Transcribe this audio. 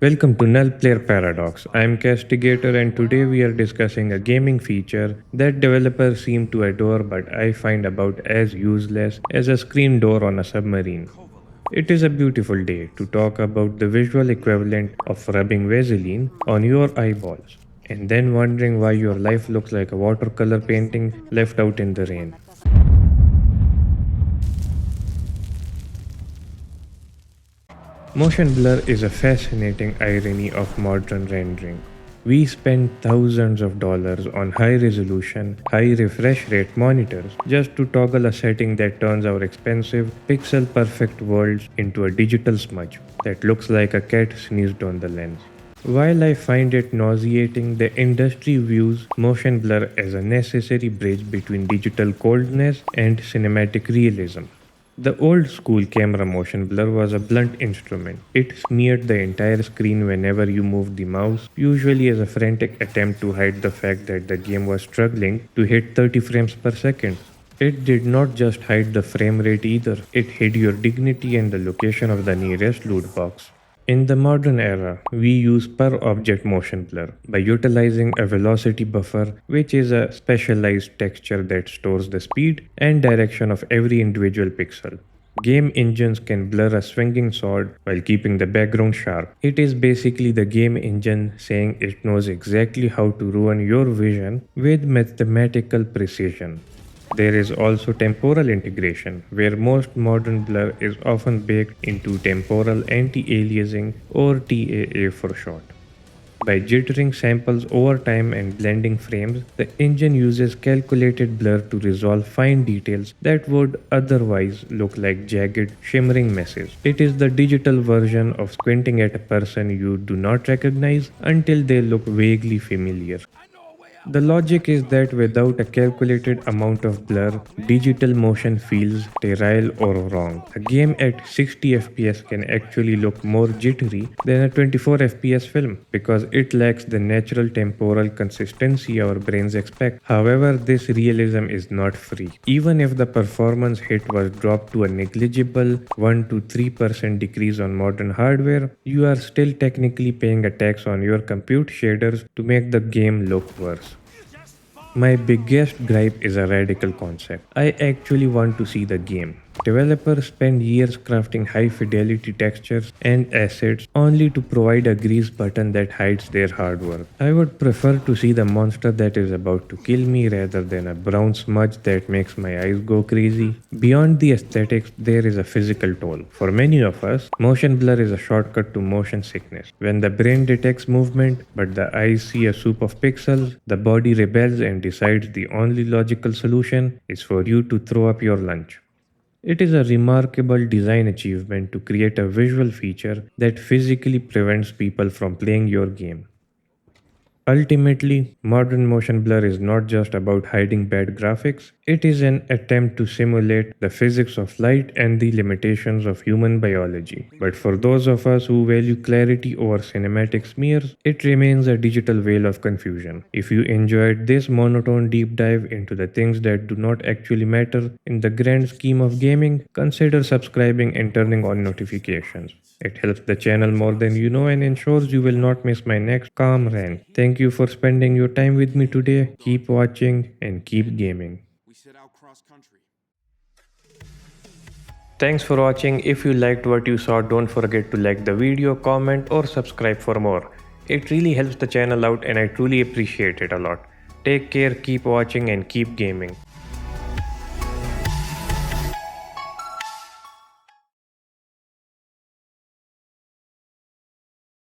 Welcome to NullPlayer Paradox. I am Castigator and today we are discussing a gaming feature that developers seem to adore but I find about as useless as a screen door on a submarine. It is a beautiful day to talk about the visual equivalent of rubbing Vaseline on your eyeballs and then wondering why your life looks like a watercolor painting left out in the rain. Motion blur is a fascinating irony of modern rendering. We spend thousands of dollars on high resolution, high refresh rate monitors just to toggle a setting that turns our expensive, pixel perfect worlds into a digital smudge that looks like a cat sneezed on the lens. While I find it nauseating, the industry views motion blur as a necessary bridge between digital coldness and cinematic realism. The old school camera motion blur was a blunt instrument. It smeared the entire screen whenever you moved the mouse, usually as a frantic attempt to hide the fact that the game was struggling to hit 30 frames per second. It did not just hide the frame rate either, it hid your dignity and the location of the nearest loot box. In the modern era, we use per object motion blur by utilizing a velocity buffer, which is a specialized texture that stores the speed and direction of every individual pixel. Game engines can blur a swinging sword while keeping the background sharp. It is basically the game engine saying it knows exactly how to ruin your vision with mathematical precision. There is also temporal integration, where most modern blur is often baked into temporal anti-aliasing or TAA for short. By jittering samples over time and blending frames, the engine uses calculated blur to resolve fine details that would otherwise look like jagged, shimmering meshes. It is the digital version of squinting at a person you do not recognize until they look vaguely familiar. The logic is that without a calculated amount of blur, digital motion feels sterile or wrong. A game at 60 FPS can actually look more jittery than a 24 FPS film because it lacks the natural temporal consistency our brains expect. However, this realism is not free. Even if the performance hit was dropped to a negligible 1 to 3% decrease on modern hardware, you are still technically paying a tax on your compute shaders to make the game look worse. My biggest gripe is a radical concept. I actually want to see the game. Developers spend years crafting high fidelity textures and assets only to provide a grease button that hides their hard work. I would prefer to see the monster that is about to kill me rather than a brown smudge that makes my eyes go crazy. Beyond the aesthetics, there is a physical toll. For many of us, motion blur is a shortcut to motion sickness. When the brain detects movement but the eyes see a soup of pixels, the body rebels and decides the only logical solution is for you to throw up your lunch. It is a remarkable design achievement to create a visual feature that physically prevents people from playing your game. Ultimately, modern motion blur is not just about hiding bad graphics, it is an attempt to simulate the physics of light and the limitations of human biology. But for those of us who value clarity over cinematic smears, it remains a digital veil of confusion. If you enjoyed this monotone deep dive into the things that do not actually matter in the grand scheme of gaming, consider subscribing and turning on notifications. It helps the channel more than you know and ensures you will not miss my next calm rant. Thank you for spending your time with me today. Keep watching and keep gaming. Thanks for watching. If you liked what you saw, don't forget to like the video, comment or subscribe for more. It really helps the channel out and I truly appreciate it a lot. Take care, keep watching and keep gaming.